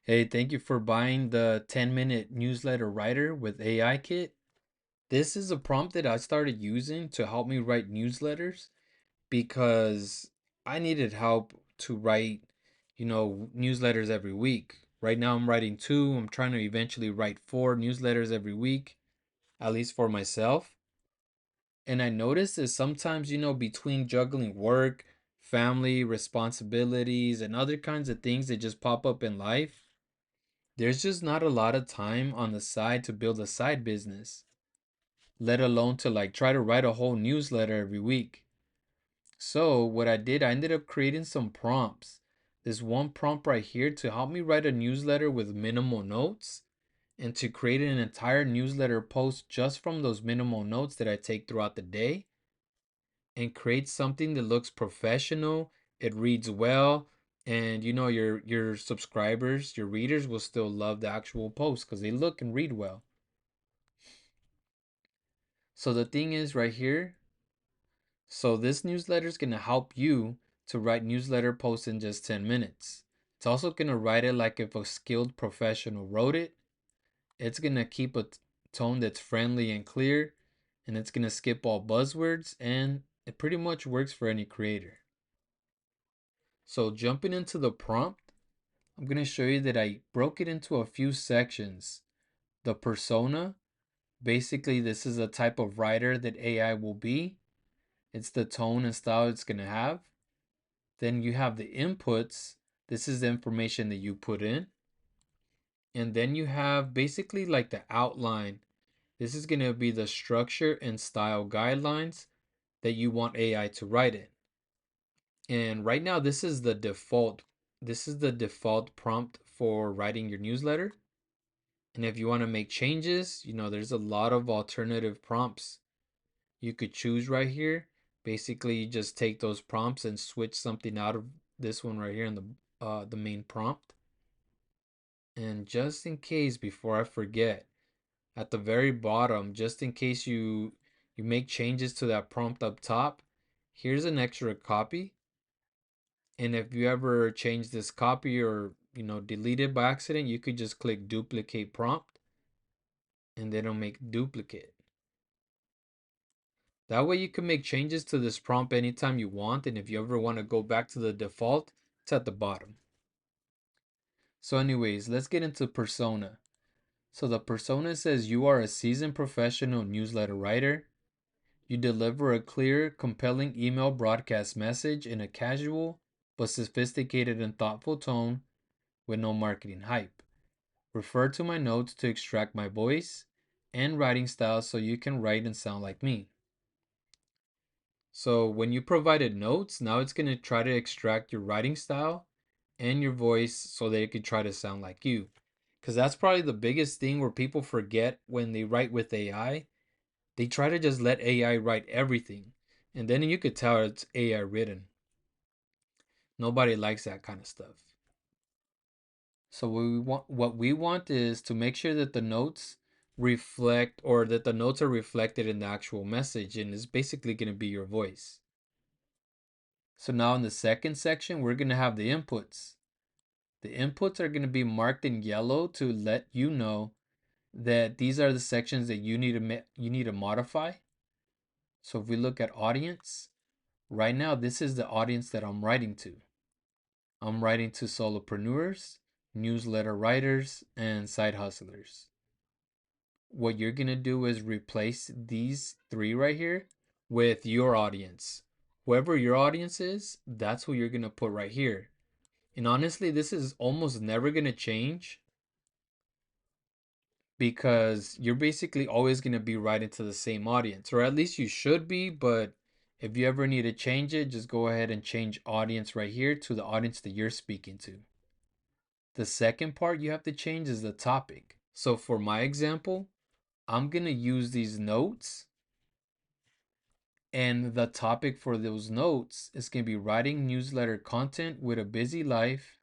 Hey, thank you for buying the 10-minute newsletter writer with AI Kit. This is a prompt that I started using to help me write newsletters because I needed help to write, newsletters every week. Right now I'm writing two. I'm trying to eventually write four newsletters every week, at least for myself. And I noticed that sometimes, between juggling work, family, responsibilities, and other kinds of things that just pop up in life, there's just not a lot of time on the side to build a side business, let alone to like try to write a whole newsletter every week. So, what I did, I ended up creating some prompts. This one prompt right here to help me write a newsletter with minimal notes and to create an entire newsletter post just from those minimal notes that I take throughout the day and create something that looks professional, it reads well, and your subscribers, your readers will still love the actual post because they look and read well. So the thing is right here, so this newsletter is going to help you to write newsletter posts in just 10 minutes. It's also going to write it like if a skilled professional wrote it. It's going to keep a tone that's friendly and clear, and it's going to skip all buzzwords, and it pretty much works for any creator. So jumping into the prompt, I'm going to show you that I broke it into a few sections. The persona, basically this is a type of writer that AI will be. It's the tone and style it's going to have. Then you have the inputs. This is the information that you put in. And then you have basically like the outline. This is going to be the structure and style guidelines that you want AI to write in. And right now this is the default. This is the default prompt for writing your newsletter. And if you want to make changes, there's a lot of alternative prompts you could choose right here. Basically, you just take those prompts and switch something out of this one right here in the main prompt. And just in case, before I forget, at the very bottom, just in case you make changes to that prompt up top, here's an extra copy. And if you ever change this copy or delete it by accident, you could just click duplicate prompt and then it'll make duplicate. That way you can make changes to this prompt anytime you want, and if you ever want to go back to the default, it's at the bottom. So anyways, let's get into persona. So the persona says you are a seasoned professional newsletter writer. You deliver a clear, compelling email broadcast message in a casual but sophisticated and thoughtful tone with no marketing hype. Refer to my notes to extract my voice and writing style so you can write and sound like me. So when you provided notes, now it's going to try to extract your writing style and your voice so that it could try to sound like you. Because that's probably the biggest thing where people forget when they write with AI. They try to just let AI write everything. And then you could tell it's AI written. Nobody likes that kind of stuff. So what we want is to make sure that the notes reflect or that the notes are reflected in the actual message and it's basically going to be your voice. So now in the second section, we're going to have the inputs. The inputs are going to be marked in yellow to let you know that these are the sections that you need to modify. So if we look at audience, right now this is the audience that I'm writing to. I'm writing to solopreneurs, newsletter writers, and side hustlers. What you're going to do is replace these three right here with your audience. Whoever your audience is, that's who you're going to put right here. And honestly, this is almost never going to change because you're basically always going to be writing to the same audience, or at least you should be. But if you ever need to change it, just go ahead and change audience right here to the audience that you're speaking to. The second part you have to change is the topic. So for my example, I'm going to use these notes, and the topic for those notes is going to be writing newsletter content with a busy life,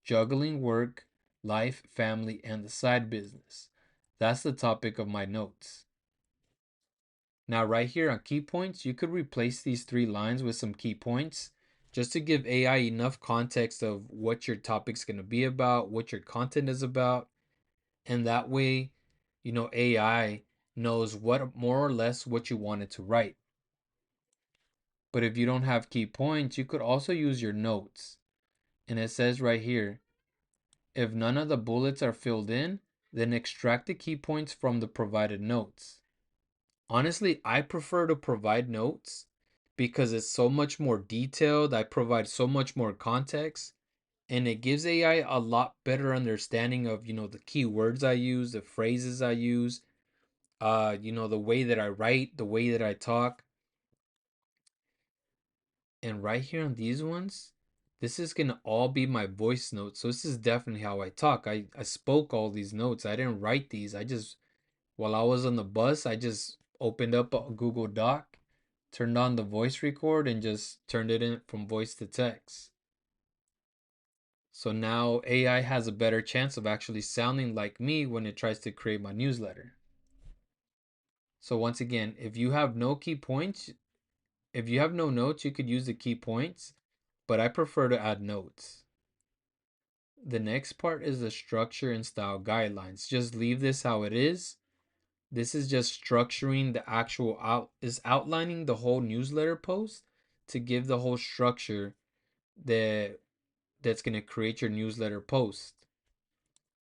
juggling work, life, family, and the side business. That's the topic of my notes. Now, right here on key points, you could replace these three lines with some key points just to give AI enough context of what your topic's going to be about, what your content is about. And that way, AI knows what more or less what you wanted to write. But if you don't have key points, you could also use your notes. And it says right here, if none of the bullets are filled in, then extract the key points from the provided notes. Honestly, I prefer to provide notes because it's so much more detailed. I provide so much more context, and it gives AI a lot better understanding of, the keywords I use, the phrases I use, the way that I write, the way that I talk. And right here on these ones, this is gonna all be my voice notes. So this is definitely how I talk. I spoke all these notes. I didn't write these. I just, while I was on the bus, I just opened up a Google Doc, turned on the voice record, and just turned it in from voice to text. So now AI has a better chance of actually sounding like me when it tries to create my newsletter. So once again, if you have no key points, if you have no notes, you could use the key points, but I prefer to add notes. The next part is the structure and style guidelines. Just leave this how it is. This is just structuring the actual outlining the whole newsletter post to give the whole structure that that's going to create your newsletter post.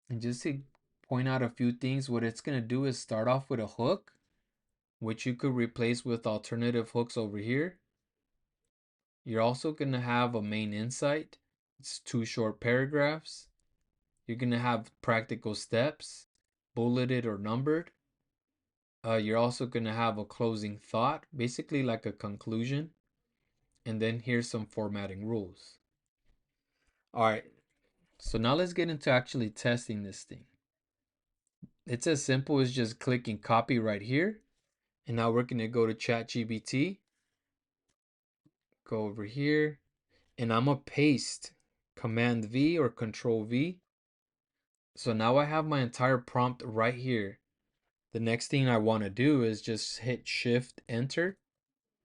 And just to point out a few things, what it's going to do is start off with a hook, which you could replace with alternative hooks over here. You're also going to have a main insight. It's 2 short paragraphs. You're going to have practical steps, bulleted or numbered. You're also going to have a closing thought, basically like a conclusion. And then here's some formatting rules. All right, so now let's get into actually testing this thing. It's as simple as just clicking copy right here. And now we're going to go to ChatGPT, go over here, and I'm going to paste Command V or Control V. So now I have my entire prompt right here. The next thing I want to do is just hit Shift Enter.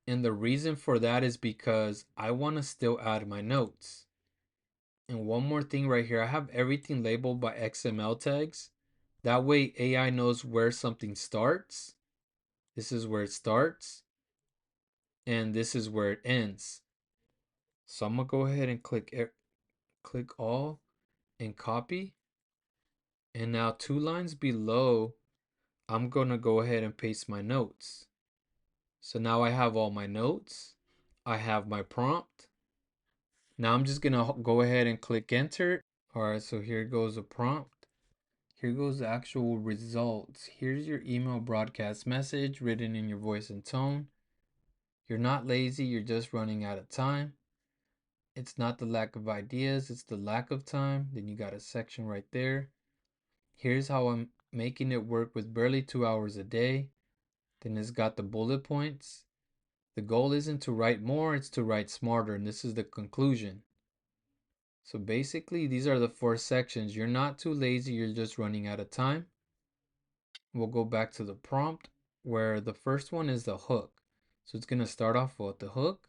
And the reason for that is because I want to still add my notes. And one more thing right here, I have everything labeled by XML tags. That way AI knows where something starts. This is where it starts. And this is where it ends. So I'm going to go ahead and click all and copy. And now 2 lines below, I'm going to go ahead and paste my notes. So now I have all my notes. I have my prompt. Now I'm just going to go ahead and click enter. All right, so here goes the prompt. Here goes the actual results. Here's your email broadcast message written in your voice and tone. You're not lazy, you're just running out of time. It's not the lack of ideas, it's the lack of time. Then you got a section right there. Here's how I'm making it work with barely 2 hours a day. Then it's got the bullet points. The goal isn't to write more, it's to write smarter, and this is the conclusion. So basically, these are the 4 sections. You're not too lazy, you're just running out of time. We'll go back to the prompt where the first one is the hook. So it's going to start off with the hook,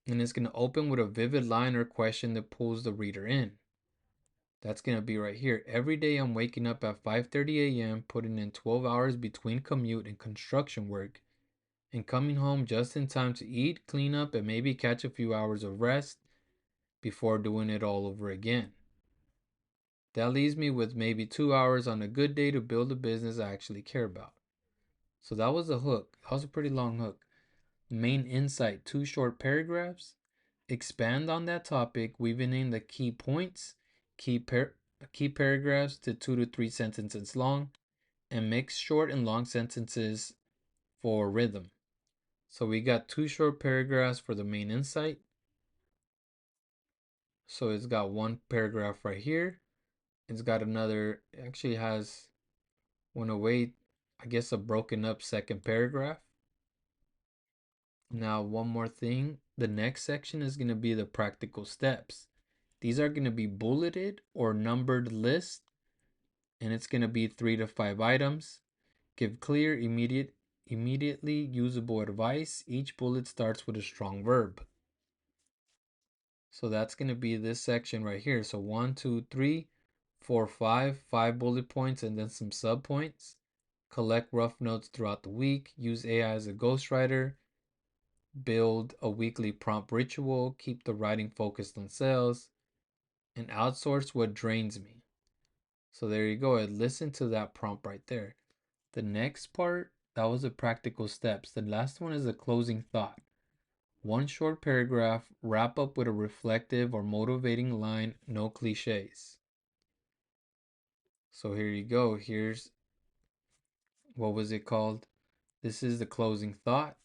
and it's going to open with a vivid line or question that pulls the reader in. That's going to be right here. Every day I'm waking up at 5:30 a.m., putting in 12 hours between commute and construction work, and coming home just in time to eat, clean up, and maybe catch a few hours of rest before doing it all over again. That leaves me with maybe 2 hours on a good day to build a business I actually care about. So that was the hook. That was a pretty long hook. Main insight, 2 short paragraphs. Expand on that topic, weaving in the key points, key paragraphs to 2 to 3 sentences long, and mix short and long sentences for rhythm. So we got 2 short paragraphs for the main insight. So it's got 1 paragraph right here. It's got another, actually has, went away, I guess, a broken up second paragraph. Now, one more thing. The next section is going to be the practical steps. These are going to be bulleted or numbered lists, and it's going to be 3 to 5 items. Give clear, immediately usable advice. Each bullet starts with a strong verb. So that's going to be this section right here. So 1, 2, 3, 4, 5 bullet points and then some sub points. Collect rough notes throughout the week. Use AI as a ghostwriter. Build a weekly prompt ritual. Keep the writing focused on sales. And outsource what drains me. So there you go. Listen to that prompt right there. The next part, that was the practical steps. The last one is a closing thought. One short paragraph, wrap up with a reflective or motivating line, no cliches. So here you go. Here's, what was it called? This is the closing thought.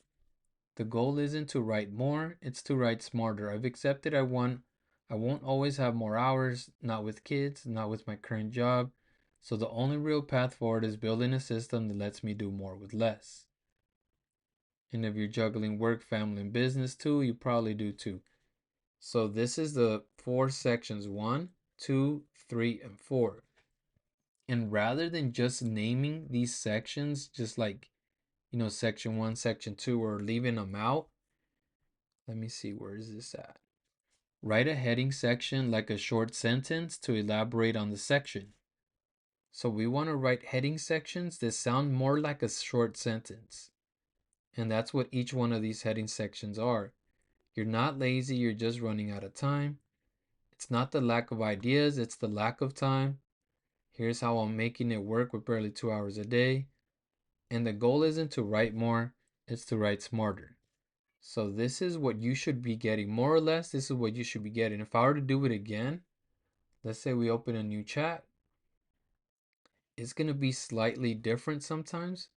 The goal isn't to write more, it's to write smarter. I've accepted I won't always have more hours, not with kids, not with my current job. So the only real path forward is building a system that lets me do more with less. And if you're juggling work, family, and business too, you probably do too. So this is the 4 sections, 1, 2, 3, and 4. And rather than just naming these sections, just like, section 1, section 2, or leaving them out, let me see, where is this at? Write a heading section like a short sentence to elaborate on the section. So we want to write heading sections that sound more like a short sentence. And that's what each one of these heading sections are. You're not lazy, you're just running out of time. It's not the lack of ideas, it's the lack of time. Here's how I'm making it work with barely 2 hours a day. And the goal isn't to write more, it's to write smarter. So this is what you should be getting. More or less, this is what you should be getting. If I were to do it again, let's say we open a new chat, it's going to be slightly different sometimes.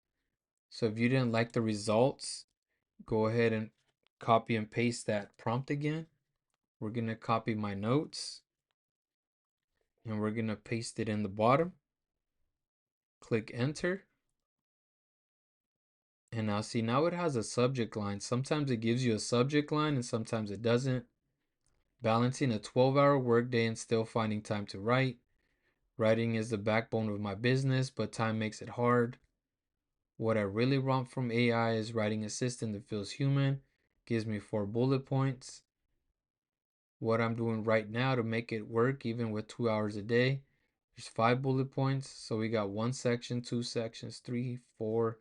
So if you didn't like the results, go ahead and copy and paste that prompt again. We're going to copy my notes and we're going to paste it in the bottom. Click enter. And now see, now it has a subject line. Sometimes it gives you a subject line and sometimes it doesn't. Balancing a 12-hour workday and still finding time to write. Writing is the backbone of my business, but time makes it hard. What I really want from AI is writing assistant that feels human, gives me 4 bullet points. What I'm doing right now to make it work even with 2 hours a day. There's 5 bullet points. So we got 1 section, 2 sections, 3, 4,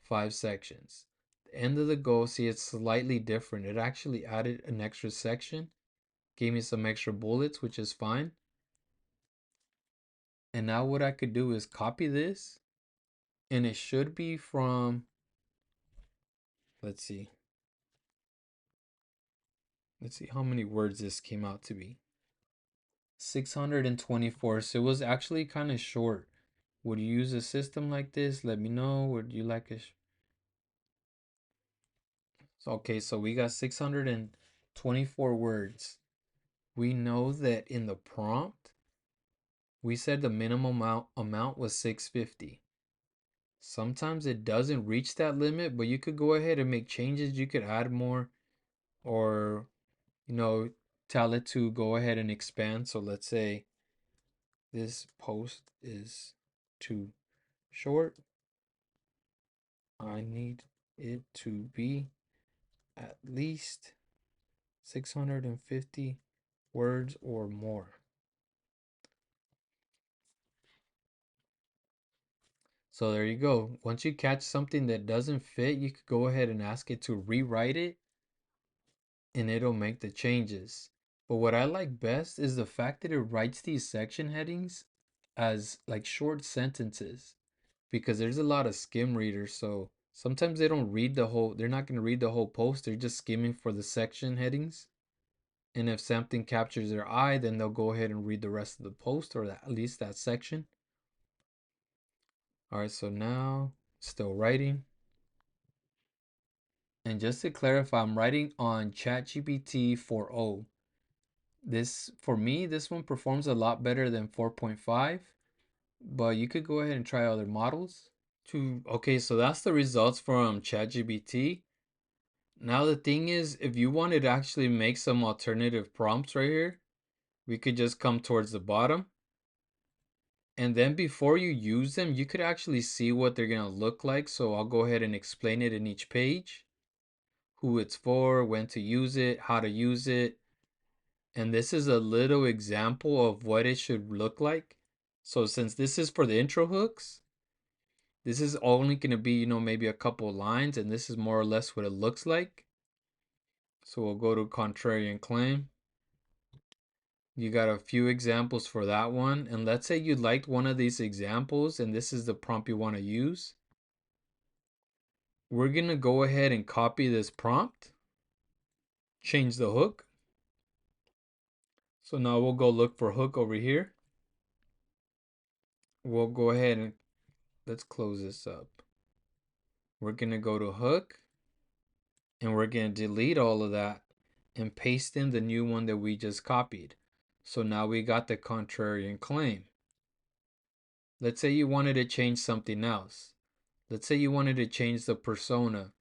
5 sections. The end of the goal, see, it's slightly different. It actually added an extra section, gave me some extra bullets, which is fine. And now what I could do is copy this, and it should be from, let's see how many words this came out to be. 624. So it was actually kind of short. Would you use a system like this? Let me know. Would you like a okay, so we got 624 words. We know that in the prompt, we said the minimum amount was 650. Sometimes it doesn't reach that limit, but you could go ahead and make changes. You could add more or, tell it to go ahead and expand. So let's say this post is too short. I need it to be at least 650 words or more. So there you go. Once you catch something that doesn't fit, you could go ahead and ask it to rewrite it and it'll make the changes. But what I like best is the fact that it writes these section headings as like short sentences because there's a lot of skim readers. So sometimes they don't read the whole, they're not going to read the whole post. They're just skimming for the section headings. And if something captures their eye, then they'll go ahead and read the rest of the post or at least that section. All right, so now still writing. And just to clarify, I'm writing on ChatGPT 4.0. This, for me, this one performs a lot better than 4.5, but you could go ahead and try other models. Okay, so that's the results from ChatGPT. Now the thing is, if you wanted to actually make some alternative prompts right here, we could just come towards the bottom. And then before you use them, you could actually see what they're going to look like. So I'll go ahead and explain it in each page. Who it's for, when to use it, how to use it. And this is a little example of what it should look like. So since this is for the intro hooks, this is only going to be, maybe a couple lines, and this is more or less what it looks like. So we'll go to contrarian claim. You got a few examples for that one. And let's say you liked one of these examples and this is the prompt you want to use. We're going to go ahead and copy this prompt, change the hook. So now we'll go look for hook over here. We'll go ahead and let's close this up. We're going to go to hook and we're going to delete all of that and paste in the new one that we just copied. So now we got the contrarian claim. Let's say you wanted to change something else. Let's say you wanted to change the persona,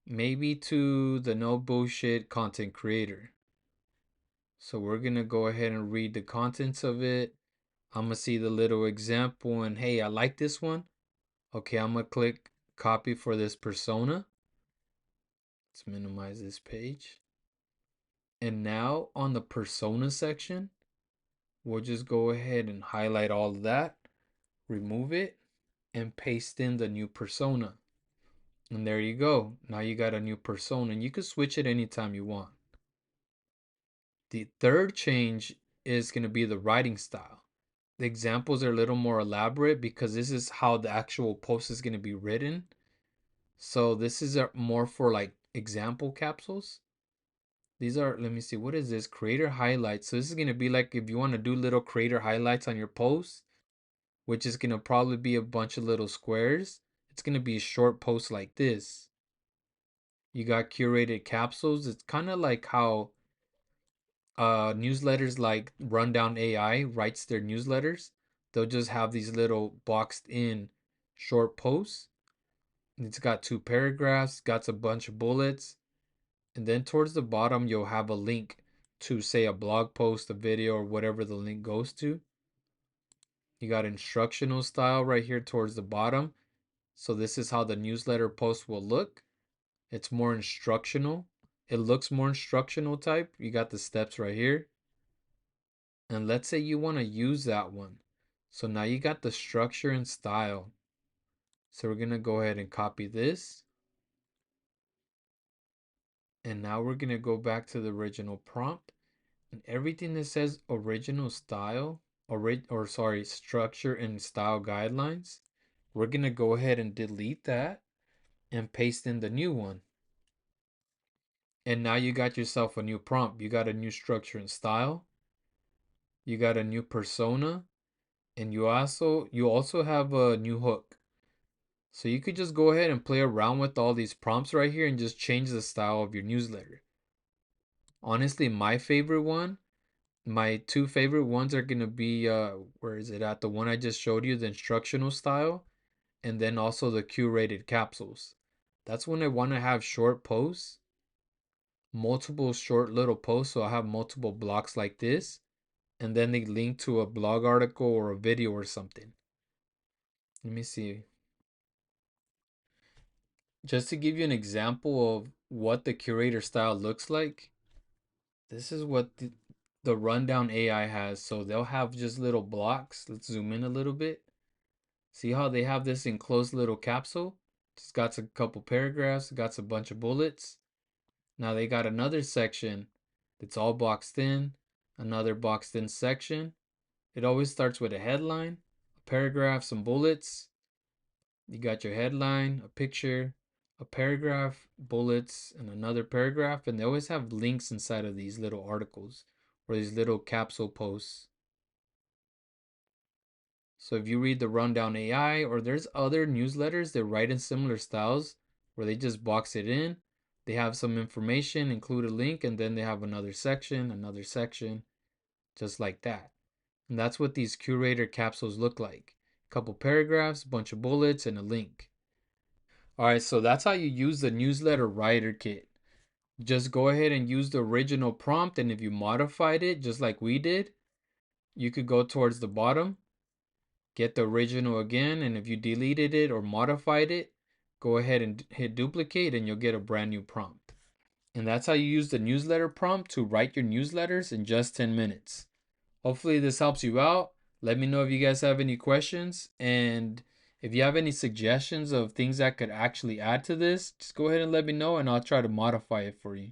maybe to the no bullshit content creator. So we're going to go ahead and read the contents of it. I'm going to see the little example and hey, I like this one. Okay, I'm going to click copy for this persona. Let's minimize this page. And now on the persona section, we'll just go ahead and highlight all of that, remove it, and paste in the new persona. And there you go. Now you got a new persona and you can switch it anytime you want. The third change is going to be the writing style. The examples are a little more elaborate because this is how the actual post is going to be written. So this is more for like example capsules. These are, let me see, what is this? Creator highlights. So this is going to be like if you want to do little creator highlights on your post, which is going to probably be a bunch of little squares. It's going to be a short post like this. You got curated capsules. It's kind of like how newsletters like Rundown AI writes their newsletters. They'll just have these little boxed in short posts. It's got 2 paragraphs, got a bunch of bullets, and then towards the bottom you'll have a link to say a blog post, a video, or whatever the link goes to. You got instructional style right here towards the bottom. So this is how the newsletter post will look. It's more instructional. It looks more instructional type. You got the steps right here. And let's say you want to use that one. So now you got the structure and style. So we're going to go ahead and copy this. And now we're going to go back to the original prompt. And everything that says original style, structure and style guidelines, we're going to go ahead and delete that and paste in the new one. And now you got yourself a new prompt. You got a new structure and style. You got a new persona. And you also have a new hook. So you could just go ahead and play around with all these prompts right here and just change the style of your newsletter. Honestly, my two favorite ones are going to be, where is it at? The one I just showed you, the instructional style, and then also the curated capsules. That's when I want to have short posts, multiple short little posts. So I have multiple blocks like this, and then they link to a blog article or a video or something. Let me see. Just to give you an example of what the curator style looks like, this is what the Rundown AI has. So they'll have just little blocks. Let's zoom in a little bit. See how they have this enclosed little capsule? Just got a couple paragraphs, got a bunch of bullets. Now they got another section that's all boxed in, another boxed in section. It always starts with a headline, a paragraph, some bullets. You got your headline, a picture, a paragraph, bullets, and another paragraph. And they always have links inside of these little articles or these little capsule posts. So if you read the Rundown AI, or there's other newsletters that write in similar styles where they just box it in, they have some information, include a link, and then they have another section, just like that. And that's what these curator capsules look like. A couple paragraphs, bunch of bullets, and a link. All right, so that's how you use the newsletter writer kit. Just go ahead and use the original prompt, and if you modified it just like we did, you could go towards the bottom, get the original again, and if you deleted it or modified it, go ahead and hit duplicate and you'll get a brand new prompt. And that's how you use the newsletter prompt to write your newsletters in just 10 minutes. Hopefully this helps you out. Let me know if you guys have any questions, and if you have any suggestions of things I could actually add to this, just go ahead and let me know and I'll try to modify it for you.